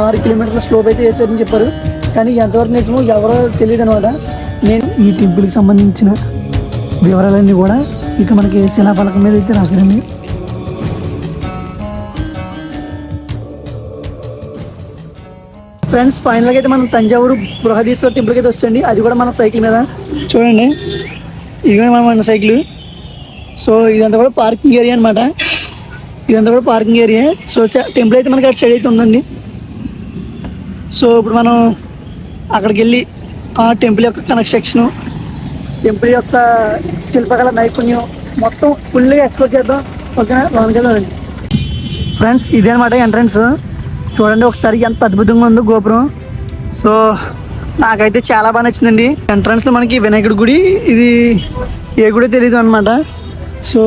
6 కిలోమీటర్ల స్లోప్ అయితే వేసారని చెప్పారు. కానీ ఎంతవరకు నిజమో ఎవరో తెలియదు అనమాట. నేను ఈ టెంపుల్కి సంబంధించిన వివరాలన్నీ కూడా ఇక మనకి శిలాఫలకం మీద అయితే రాశారండి. ఫ్రెండ్స్, ఫైనల్గా అయితే మనం తంజావూరు బృహదీశ్వర టెంపుల్కి అయితే వచ్చండి. అది కూడా మన సైకిల్ మీద చూడండి. ఇదిగో మన సైకిల్. సో ఇదంతా కూడా పార్కింగ్ ఏరియా అనమాట. ఇదంతా కూడా పార్కింగ్ ఏరియా. సో టెంపుల్ అయితే మనకి అటు సైడ్ అయితే ఉందండి. సో ఇప్పుడు మనం అక్కడికి వెళ్ళి ఆ టెంపుల్ యొక్క కన్స్ట్రక్షను, టెంపుల్ యొక్క శిల్పకళ నైపుణ్యం మొత్తం ఫుల్గా ఎక్స్ప్లోర్ చేద్దాం. ఓకేనా, లోనికి వెళ్దామండి. ఫ్రెండ్స్, ఇదే అనమాట ఎంట్రన్స్. చూడండి ఒకసారి ఎంత అద్భుతంగా ఉందో గోపురం. సో నాకైతే చాలా బాగా నచ్చిందండి. ఎంట్రన్స్లో మనకి వినాయకుడి గుడి, ఇది ఏ గుడి తెలియదు అనమాట. సో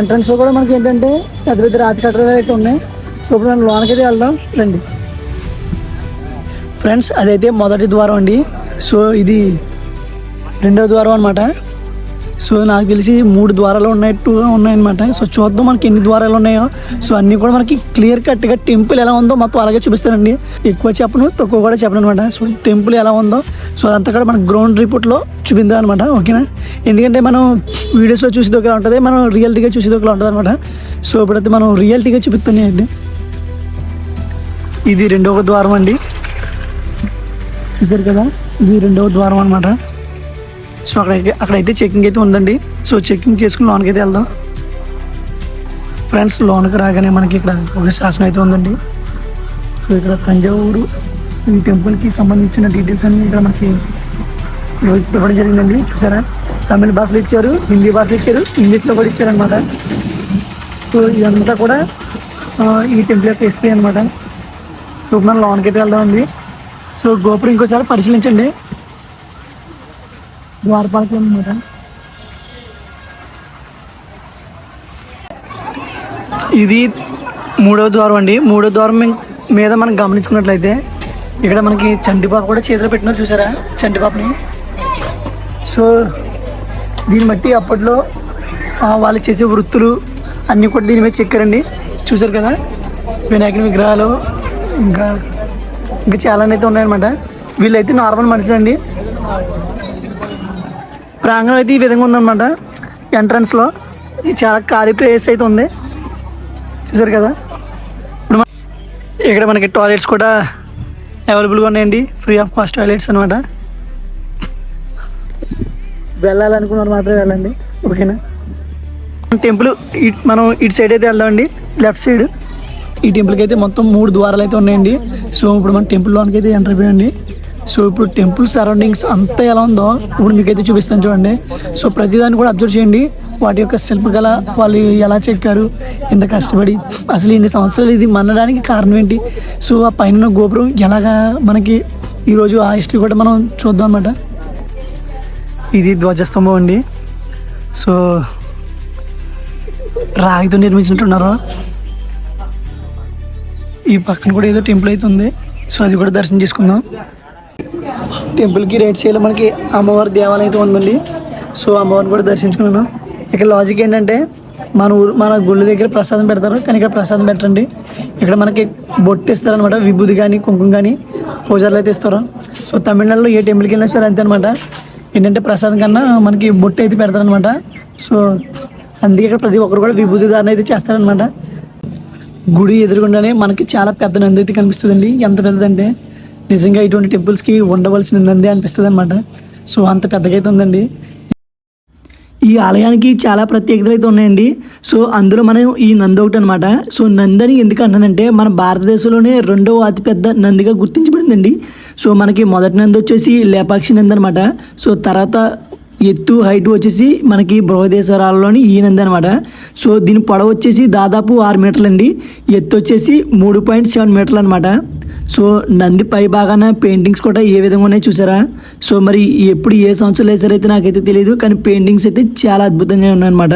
ఎంట్రన్స్లో కూడా మనకి ఏంటంటే పెద్ద పెద్ద రాతి కట్టడాలు అయితే ఉన్నాయి. సో ఇప్పుడు మనం లోనకైతే వెళ్దాం రండి. ఫ్రెండ్స్, అదైతే మొదటి ద్వారం అండి. సో ఇది రెండవ ద్వారం అనమాట. సో నాకు తెలిసి 3 ద్వారాలు ఉన్నాయన్నమాట. సో చూద్దాం మనకి ఎన్ని ద్వారాలు ఉన్నాయో. సో అన్నీ కూడా మనకి క్లియర్ కట్గా టెంపుల్ ఎలా ఉందో మొత్తం అలాగే చూపిస్తానండి. ఎక్కువ చెప్పను, తక్కువ కూడా చెప్పను అనమాట. సో టెంపుల్ ఎలా ఉందో సో అదంతా కూడా మన గ్రౌండ్ రిపోర్ట్లో చూపిందాం అనమాట. ఓకేనా, ఎందుకంటే మనం వీడియోస్లో చూసేది ఒకలా ఉంటుంది, మనం రియాలిటీగా చూసేది ఒకలా ఉంటుంది అనమాట. సో ఇప్పుడైతే మనం రియాలిటీగా చూపిస్తానే అయితే. ఇది రెండవ ద్వారం అండి, చూసారు కదా, ఇది రెండవ ద్వారం అనమాట. సో అక్కడైతే చెకింగ్ అయితే ఉందండి. సో చెకింగ్ చేసుకుని లోనికి అయితే వెళ్దాం. ఫ్రెండ్స్, లోనికి రాగానే మనకి ఇక్కడ ఒక శాసనం అయితే ఉందండి. సో ఇక్కడ తంజావూరు ఈ టెంపుల్కి సంబంధించిన డీటెయిల్స్ అన్ని ఇక్కడ మనకి ఇవ్వడం జరిగిందండి. చూసారా, తమిళ భాషలో ఇచ్చారు, హిందీ భాషలో ఇచ్చారు, ఇంగ్లీష్లో కూడా ఇచ్చారనమాట. సో ఇదంతా కూడా ఈ టెంపుల్ యొక్క హిస్టరీ అనమాట. సో మనం లోనికి అయితే వెళ్దామండి. సో గోపురం ఇంకోసారి పరిశీలించండి. ద్వారపాలకం అనమాట. ఇది 3వ ద్వారం అండి. 3వ ద్వారం మీద మనం గమనించుకున్నట్లయితే ఇక్కడ మనకి చంటిపాప కూడా చేతిలో పెట్టినారు, చూసారా చంటిపాపని. సో దీన్ని బట్టి అప్పట్లో వాళ్ళు చేసే వృత్తులు అన్నీ కూడా దీని మీద చెక్కారండి. చూసారు కదా, వినాయకుని విగ్రహాలు ఇంకా చాలానే అయితే ఉన్నాయన్నమాట. వీళ్ళైతే నార్మల్ మనుషులు అండి. ప్రాంగణం అయితే ఈ విధంగా ఉందన్నమాట. ఎంట్రన్స్లో చాలా ఖాళీ ప్లేస్ అయితే ఉంది, చూసారు కదా. ఇక్కడ మనకి టాయిలెట్స్ కూడా అవైలబుల్గా ఉన్నాయండి, ఫ్రీ ఆఫ్ కాస్ట్ టాయిలెట్స్ అనమాట. వెళ్ళాలనుకున్నారు మాత్రమే వెళ్ళండి, ఓకేనా. టెంపుల్ మనం ఇటు సైడ్ అయితే వెళ్దామండి, లెఫ్ట్ సైడ్. ఈ టెంపుల్కి అయితే మొత్తం 3 ద్వారాలు అయితే ఉన్నాయండి. సో ఇప్పుడు మన టెంపుల్లోనికి అయితే ఎంటర్ అయిపోయండి. సో ఇప్పుడు టెంపుల్ సరౌండింగ్స్ అంతా ఎలా ఉందో ఇప్పుడు మీకైతే చూపిస్తాను చూడండి. సో ప్రతిదాన్ని కూడా అబ్జర్వ్ చేయండి, వాటి యొక్క శిల్పకళ వాళ్ళు ఎలా చెక్కారు, ఎంత కష్టపడి, అసలు ఇన్ని సంవత్సరాలు ఇది మనడానికి కారణం ఏంటి. సో ఆ పైన గోపురం ఎలాగా మనకి ఈరోజు ఆ హిస్టరీ కూడా మనం చూద్దాం అన్నమాట. ఇది ధ్వజస్తంభం అండి. సో రాగితో నిర్మించుంటున్నారు. ఈ పక్కన కూడా ఏదో టెంపుల్ అయితే ఉంది. సో అది కూడా దర్శనం చేసుకుందాం. టెంపుల్కి రైట్ సైడ్లో మనకి అమ్మవారి దేవాలయం అయితే ఉందండి. సో అమ్మవారిని కూడా దర్శించుకున్నాను. ఇక్కడ లాజిక్ ఏంటంటే మన గుళ్ళ దగ్గర ప్రసాదం పెడతారు, కానీ ఇక్కడ ప్రసాదం పెట్టండి. ఇక్కడ మనకి బొట్టు ఇస్తారనమాట, విభూది కానీ కుంకుమ కానీ పూజారులు అయితే ఇస్తారు. సో తమిళనాడులో ఏ టెంపుల్కి వెళ్ళినా సరే అంతే అనమాట. ఏంటంటే ప్రసాదం కన్నా మనకి బొట్టు అయితే పెడతారనమాట. సో అందుకే ఇక్కడ ప్రతి ఒక్కరు కూడా విభూతి ధారణ అయితే చేస్తారనమాట. గుడి ఎదురుగుండానే మనకి చాలా పెద్ద నంది అయితే కనిపిస్తుందండి. ఎంత పెద్దదంటే నిజంగా ఇటువంటి టెంపుల్స్కి ఉండవలసిన నంది అనిపిస్తుంది అనమాట. సో అంత పెద్దగా అయితే ఉందండి. ఈ ఆలయానికి చాలా ప్రత్యేకతలు అయితే ఉన్నాయండి. సో అందులో మనం ఈ నంది ఒకటి అనమాట. సో నందని ఎందుకు అంటానంటే మన భారతదేశంలోనే 2వ అతిపెద్ద నందిగా గుర్తించబడిందండి. సో మనకి మొదటి నంది వచ్చేసి లేపాక్షి నంది అనమాట. సో తర్వాత ఎత్తు హైట్ వచ్చేసి మనకి బృహదేశ్వరాలలోని ఈ నంది అనమాట. సో దీని పొడవు వచ్చేసి దాదాపు 6 మీటర్లు అండి, ఎత్తు వచ్చేసి 3.7 మీటర్లు అనమాట. సో నంది పై భాగాన పెయింటింగ్స్ కూడా ఏ విధంగా ఉన్నాయి చూసారా. సో మరి ఎప్పుడు ఏ సంవత్సరాలు వేసారైతే నాకైతే తెలియదు, కానీ పెయింటింగ్స్ అయితే చాలా అద్భుతంగా ఉన్నాయన్నమాట.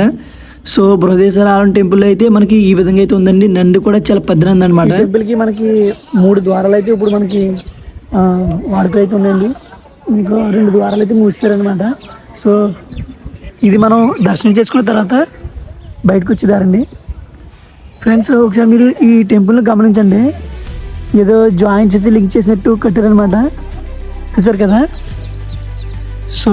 సో బృహదేశ్వర టెంపుల్ అయితే మనకి ఈ విధంగా అయితే ఉందండి. నంది కూడా చాలా పెద్ద నంది అనమాట. టెంపుల్కి మనకి 3 ద్వారాలు అయితే ఇప్పుడు మనకి వాడుకలు అయితే ఉన్నాయండి. ఇంకా 2 ద్వారాలు అయితే మూసారనమాట. సో ఇది మనం దర్శనం చేసుకున్న తర్వాత బయటకు వచ్చేదారండి. ఫ్రెండ్స్ ఒకసారి మీరు ఈ టెంపుల్ని గమనించండి. ఏదో జాయిన్ చేసి లింక్ చేసినట్టు కట్టారనమాట. చూసారు కదా. సో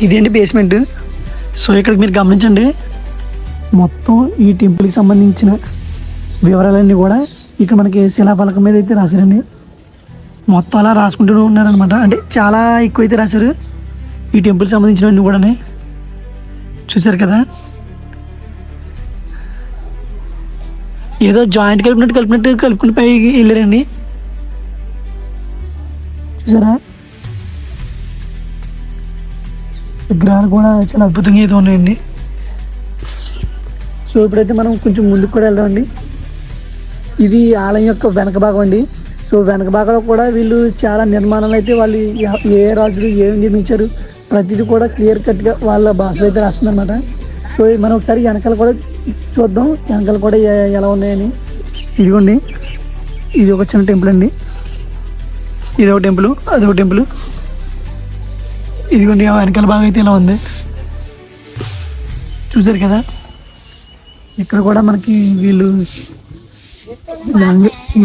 ఇదేంటి బేస్మెంట్. సో ఇక్కడికి మీరు గమనించండి, మొత్తం ఈ టెంపుల్కి సంబంధించిన వివరాలన్నీ కూడా ఇక్కడ మనకి శిలాఫలకం మీద అయితే రాశారండి. మొత్తం అలా రాసుకుంటూ ఉన్నారనమాట. అంటే చాలా ఎక్కువైతే రాశారు ఈ టెంపుల్కి సంబంధించినవన్నీ కూడా. చూసారు కదా. ఏదో జాయింట్ కలుపుకుని పైకి వెళ్ళారండి. చూసారా. విగ్రహాలు కూడా చాలా అద్భుతంగా అయితే ఉన్నాయండి. సో ఇప్పుడైతే మనం కొంచెం ముందుకు కూడా వెళ్దామండి. ఇది ఆలయం యొక్క వెనక భాగం అండి. సో వెనక భాగంలో కూడా వీళ్ళు చాలా నిర్మాణాలు అయితే వాళ్ళు ఏ రాజులు ఏం నిర్మించారు ప్రతిదీ కూడా క్లియర్ కట్గా వాళ్ళ భాషలో అయితే రాస్తుందన్నమాట. సో మనం ఒకసారి వెనకాల కూడా చూద్దాం, వెనకాల కూడా ఎలా ఉన్నాయని. ఇదిగోండి, ఇది ఒక చిన్న టెంపుల్ అండి. ఇది ఒక టెంపుల్, అదొక టెంపుల్. ఇదిగోండి వెనకాల భాగం అయితే ఇలా ఉంది. చూసారు కదా. ఇక్కడ కూడా మనకి వీళ్ళు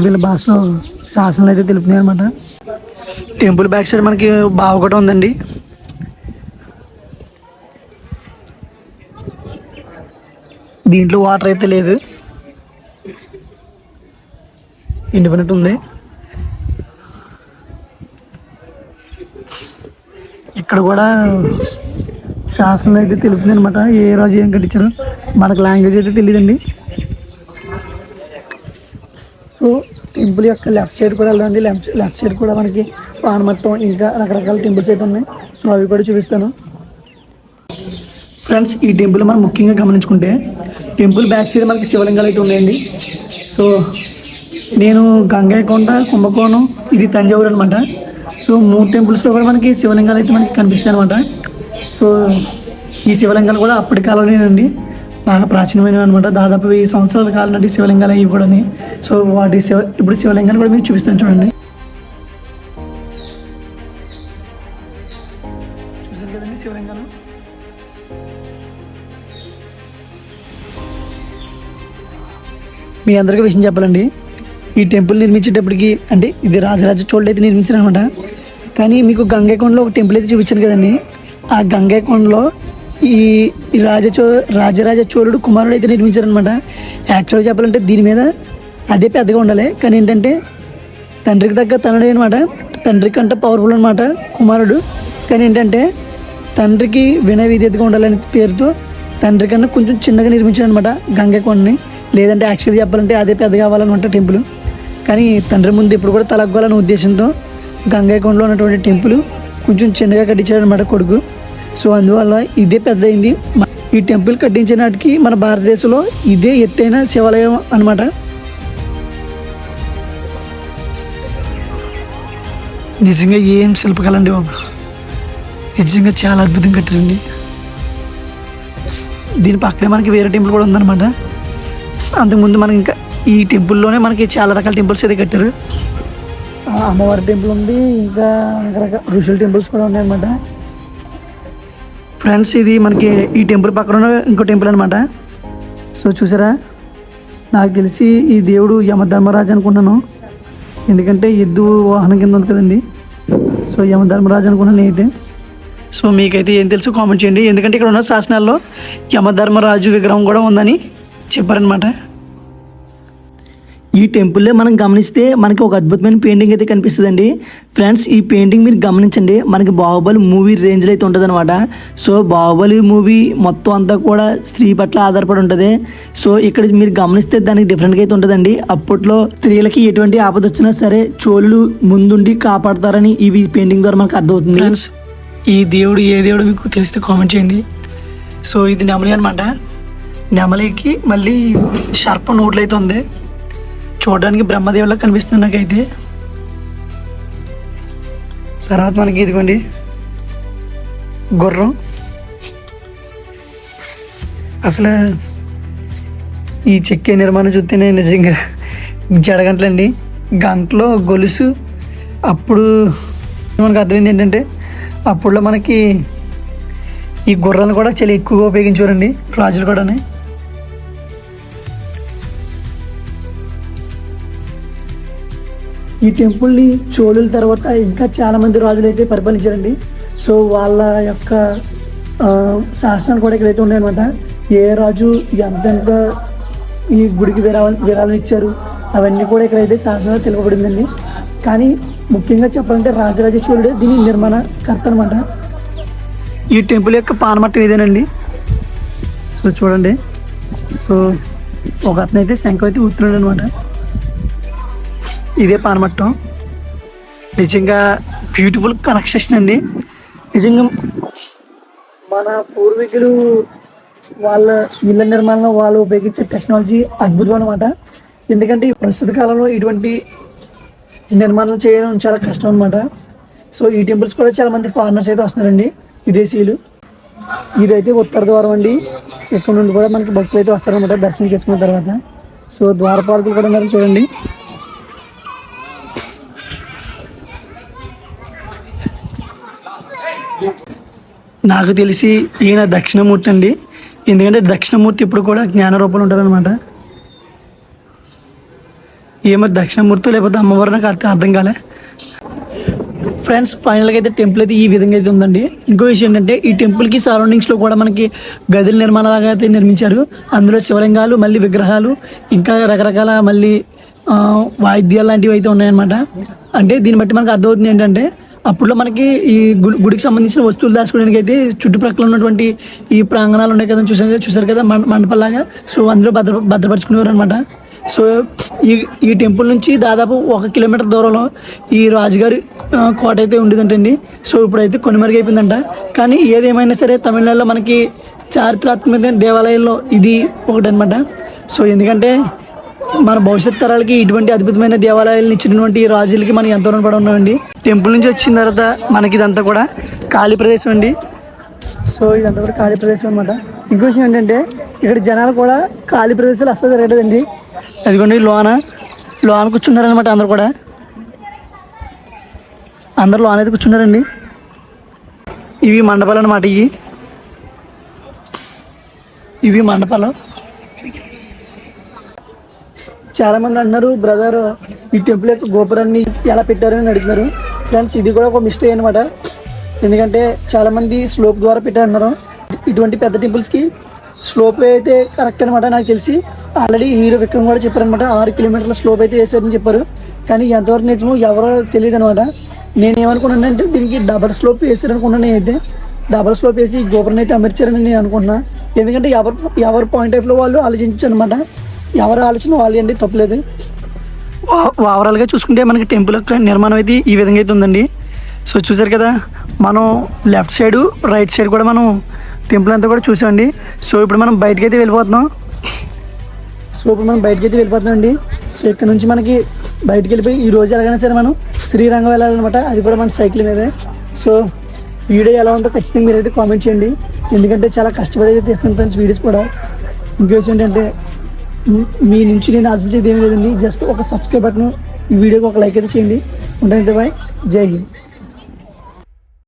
వీళ్ళ భాషలో శాసనాలు అయితే తెలుపుతున్నాయి అనమాట. టెంపుల్ బ్యాక్ సైడ్ మనకి బావి ఒకటి ఉందండి. దీంట్లో వాటర్ అయితే లేదు, ఎండిపోయినట్టు ఉంది. ఇక్కడ కూడా శాసనం అయితే తెలుపుతుంది అనమాట. ఏ రాజు ఏం కట్టించారు మనకు లాంగ్వేజ్ అయితే తెలియదండి. సో టెంపుల్ యొక్క లెఫ్ట్ సైడ్ కూడా వెళ్దామండి. లెఫ్ట్ సైడ్ కూడా మనకి పానమట్టం ఇంకా రకరకాల టెంపుల్స్ అయితే ఉన్నాయి. సో అవి కూడా చూపిస్తాను. ఫ్రెండ్స్, ఈ టెంపుల్ మనం ముఖ్యంగా గమనించుకుంటే టెంపుల్ బ్యాక్ సైడ్ మనకి శివలింగాలు అయితే ఉన్నాయండి. సో నేను గంగైకొండ, కుంభకోణం, ఇది తంజావూరు అనమాట. సో 3 టెంపుల్స్లో కూడా మనకి శివలింగాలు అయితే మనకి కనిపిస్తాయి అనమాట. సో ఈ శివలింగాలు కూడా అప్పటి కాలంలోనేనండి, బాగా ప్రాచీనమైనవి అనమాట. దాదాపు 1000 సంవత్సరాల కాలం నాటి శివలింగాలు ఇవి కూడా. సో వాటి ఇప్పుడు శివలింగాలు కూడా మీకు చూపిస్తాను చూడండి. చూసారు కదండి శివలింగాలు. మీ అందరికీ విషయం చెప్పాలండి, ఈ టెంపుల్ నిర్మించేటప్పటికి అంటే ఇది రాజరాజ చోళుడు అయితే నిర్మించారు అనమాట. కానీ మీకు గంగైకొండలో ఒక టెంపుల్ అయితే చూపించాను కదండి, ఆ గంగైకొండలో ఈ రాజరాజ చోళుడు కుమారుడు అయితే నిర్మించారనమాట. యాక్చువల్గా చెప్పాలంటే దీని మీద అదే పెద్దగా ఉండాలి, కానీ ఏంటంటే తండ్రికి తగ్గ తనడే అనమాట. తండ్రి కంటే పవర్ఫుల్ అనమాట కుమారుడు. కానీ ఏంటంటే తండ్రికి వినయ విధేయతగా ఉండాలనే పేరుతో తండ్రి కన్నా కొంచెం చిన్నగా నిర్మించాడు అనమాట గంగైకొండని. లేదంటే యాక్చువల్గా చెప్పాలంటే అదే పెద్దగా అవ్వాలన్నమాట టెంపుల్. కానీ తండ్రి ముందు ఇప్పుడు కూడా తలగ్గాలనే ఉద్దేశంతో గంగైకొండలో ఉన్నటువంటి టెంపుల్ కొంచెం చిన్నగా కట్టించాడు అనమాట కొడుకు. సో అందువల్ల ఇదే పెద్ద అయింది. ఈ టెంపుల్ కట్టించే నాటికి మన భారతదేశంలో ఇదే ఎత్తైన శివాలయం అనమాట. నిజంగా ఏం శిల్పకళ అండి బాబు, నిజంగా చాలా అద్భుతంగా కట్టారండి. దీని పక్కనే మనకి వేరే టెంపుల్ కూడా ఉందన్నమాట. అంతకుముందు మనకి ఇంకా ఈ టెంపుల్లోనే మనకి చాలా రకాల టెంపుల్స్ అయితే కట్టారు. అమ్మవారి టెంపుల్ ఉంది, ఇంకా రకరకాల ఋషుల టెంపుల్స్ కూడా ఉన్నాయన్నమాట. ఫ్రెండ్స్, ఇది మనకి ఈ టెంపుల్ పక్కన ఇంకో టెంపుల్ అనమాట. సో చూసారా, నాకు తెలిసి ఈ దేవుడు యమధర్మరాజు అనుకున్నాను, ఎందుకంటే ఎద్దు వాహనం కింద ఉంది కదండి. సో యమధర్మరాజు అనుకున్నాను నేనైతే. సో మీకైతే ఏం తెలుసు కామెంట్ చేయండి, ఎందుకంటే ఇక్కడ ఉన్న శాసనాల్లో యమధర్మరాజు విగ్రహం కూడా ఉందని చెప్పారనమాట. ఈ టెంపుల్లో మనం గమనిస్తే మనకి ఒక అద్భుతమైన పెయింటింగ్ అయితే కనిపిస్తుందండి. ఫ్రెండ్స్, ఈ పెయింటింగ్ మీరు గమనించండి, మనకి బాహుబలి మూవీ రేంజ్లో అయితే ఉంటుంది అనమాట. సో బాహుబలి మూవీ మొత్తం అంతా కూడా స్త్రీ పట్ల ఆధారపడి ఉంటుంది. సో ఇక్కడ మీరు గమనిస్తే దానికి డిఫరెంట్గా అయితే ఉంటుందండి. అప్పట్లో స్త్రీలకి ఎటువంటి ఆపద వచ్చినా సరే చోళులు ముందుండి కాపాడతారని ఈ పెయింటింగ్ ద్వారా మనకు అర్థమవుతుంది. ఫ్రెండ్స్, ఈ దేవుడు ఏ దేవుడు మీకు తెలిస్తే కామెంట్ చేయండి. సో ఇది నెమలి అనమాట. నెమలికి మళ్ళీ సర్పం నోట్లు అయితే ఉంది, చూడడానికి బ్రహ్మదేవులా కనిపిస్తుంది నాకైతే. తర్వాత మనకి ఇదిగోండి గుర్రం. అసలు ఈ చెక్క నిర్మాణం చూస్తేనే నిజంగా జడగంటలండి, గంటలో గొలుసు. అప్పుడు మనకు అర్థమైంది ఏంటంటే అప్పుడులో మనకి ఈ గుర్రాలను కూడా చాలా ఎక్కువగా ఉపయోగించేవారండి రాజులు కూడా. ఈ టెంపుల్ని చోళుల తర్వాత ఇంకా చాలామంది రాజులు అయితే పరిపాలించారండి. సో వాళ్ళ యొక్క శాసనాలు కూడా ఇక్కడైతే ఉన్నాయన్నమాట. ఏ రాజు ఎంతెంత ఈ గుడికి విరాళం ఇచ్చారు అవన్నీ కూడా ఇక్కడైతే శాసనాలు తెలుపబడిందండి. కానీ ముఖ్యంగా చెప్పాలంటే రాజరాజ చోళుడే దీని నిర్మాణకర్త అనమాట. ఈ టెంపుల్ యొక్క పానమట్టం ఇదేనండి. సో చూడండి, సో ఒక అతను అయితే శంఖం అయితే ఊతున్నాడు అనమాట. ఇదే పానమట్టం. నిజంగా బ్యూటిఫుల్ కన్స్ట్రక్షన్ అండి. నిజంగా మన పూర్వీకులు వాళ్ళ ఇళ్ళ నిర్మాణంలో వాళ్ళు ఉపయోగించే టెక్నాలజీ అద్భుతం అనమాట. ఎందుకంటే ప్రస్తుత కాలంలో ఇటువంటి నిర్మాణం చేయడం చాలా కష్టం అనమాట. సో ఈ టెంపుల్స్ కూడా చాలామంది ఫారినర్స్ అయితే వస్తున్నారండి, విదేశీయులు. ఇదైతే ఉత్తర ద్వారం అండి. ఇక్కడ నుండి కూడా మనకి భక్తులు అయితే వస్తారనమాట దర్శనం చేసుకున్న తర్వాత. సో ద్వారపాలకులు కూడా ఉన్నారు చూడండి. నాకు తెలిసి ఈయన దక్షిణమూర్తి అండి. ఎందుకంటే దక్షిణమూర్తి ఇప్పుడు కూడా జ్ఞాన రూపంలో ఉంటారనమాట. ఏమో దక్షిణమూర్తి లేకపోతే అమ్మవారు నాకు అర్థం కాలే. ఫ్రెండ్స్, ఫైనల్గా అయితే టెంపుల్ అయితే ఈ విధంగా అయితే ఉందండి. ఇంకో విషయం ఏంటంటే ఈ టెంపుల్కి సరౌండింగ్స్లో కూడా మనకి గదుల నిర్మాణాలుగా అయితే నిర్మించారు. అందులో శివలింగాలు, మళ్ళీ విగ్రహాలు, ఇంకా రకరకాల మళ్ళీ వాయిద్యాలు లాంటివి అయితే ఉన్నాయన్నమాట. అంటే దీన్ని బట్టి మనకు అర్థమవుతుంది ఏంటంటే అప్పట్లో మనకి ఈ గుడికి సంబంధించిన వస్తువులు దాచుకోవడానికి అయితే చుట్టుప్రక్కల ఉన్నటువంటి ఈ ప్రాంగణాలు ఉన్నాయి కదా, చూసారు కదా మండపంలాగా. సో అందులో భద్రపరుచుకునేవారు అనమాట. సో ఈ టెంపుల్ నుంచి దాదాపు 1 కిలోమీటర్ దూరంలో ఈ రాజుగారి కోట అయితే ఉండేదంటండి. సో ఇప్పుడైతే కొనుమరుగైపోయిందంట. కానీ ఏదేమైనా సరే తమిళనాడులో మనకి చారిత్రాత్మక దేవాలయాల్లో ఇది ఒకటి అనమాట. సో ఎందుకంటే మన భవిష్యత్ తరాలకి ఇటువంటి అద్భుతమైన దేవాలయాలను ఇచ్చినటువంటి రాజులకి మనం ఎంతో రుణపడి ఉన్నామండి. టెంపుల్ నుంచి వచ్చిన తర్వాత మనకి ఇదంతా కూడా ఖాళీ ప్రదేశం అండి. సో ఇదంతా కూడా ఖాళీ ప్రదేశం అనమాట. ఇంకో విషయం ఏంటంటే ఇక్కడ జనాలు కూడా ఖాళీ ప్రదేశాలు అస్సలు జరగలేదండి. అదిగోండి లోన కూర్చున్నారనమాట. అందరు లోన అయితే కూర్చున్నారండి. ఇవి మండపాలు అనమాట. ఇవి మండపాలు. చాలామంది అంటున్నారు, బ్రదర్ ఈ టెంపుల్ యొక్క గోపురాన్ని ఎలా పెట్టారని అడుగుతున్నారు. ఫ్రెండ్స్, ఇది కూడా ఒక మిస్టేక్ అనమాట. ఎందుకంటే చాలామంది స్లోప్ ద్వారా పెట్టారన్నారు. ఇటువంటి పెద్ద టెంపుల్స్కి స్లోప్ అయితే కరెక్ట్ అనమాట. నాకు తెలిసి ఆల్రెడీ హీరో విక్రమ్ కూడా చెప్పారనమాట 6 కిలోమీటర్ల స్లోప్ అయితే వేసారని చెప్పారు. కానీ ఎంతవరకు నిజమో ఎవరో తెలియదు అనమాట. నేనేమనుకున్నానంటే దీనికి డబల్ స్లోప్ వేసారనుకున్నాను. నేనైతే డబల్ స్లోప్ వేసి గోపురాన్ని అయితే అమర్చారని నేను అనుకుంటున్నా. ఎందుకంటే ఎవరి పాయింట్ ఆఫ్ లో వాళ్ళు ఆలోచించారు అనమాట. ఎవరు ఆలోచన వాళ్ళు అండి, తప్పలేదు. ఓవరాల్గా చూసుకుంటే మనకి టెంపుల్ యొక్క నిర్మాణం అయితే ఈ విధంగా అయితే ఉందండి. సో చూసారు కదా, మనం లెఫ్ట్ సైడు రైట్ సైడ్ కూడా మనం టెంపుల్ అంతా కూడా చూసామండి. సో ఇప్పుడు మనం బయటకి అయితే వెళ్ళిపోతున్నాం అండి. సో ఇక్కడ నుంచి మనకి బయటకు వెళ్ళిపోయి ఈ రోజు ఎలాగైనా సరే మనం శ్రీరంగం వెళ్ళాలన్నమాట. అది కూడా మన సైకిల్ మీదే. సో వీడియో ఎలా ఉందో ఖచ్చితంగా మీరైతే కామెంట్ చేయండి. ఎందుకంటే చాలా కష్టపడి అయితే తీస్తున్నాను ఫ్రెండ్స్ వీడియోస్ కూడా. ఇంకో విషయం ఏంటంటే మీ నుంచి నేను ఆశించేది ఏమీ లేదండి. జస్ట్ ఒక సబ్స్క్రైబ్ బటన్, ఈ వీడియోకి ఒక లైక్ అయితే చేయండి. ఉంటాను. బాయ్, జై హింద్.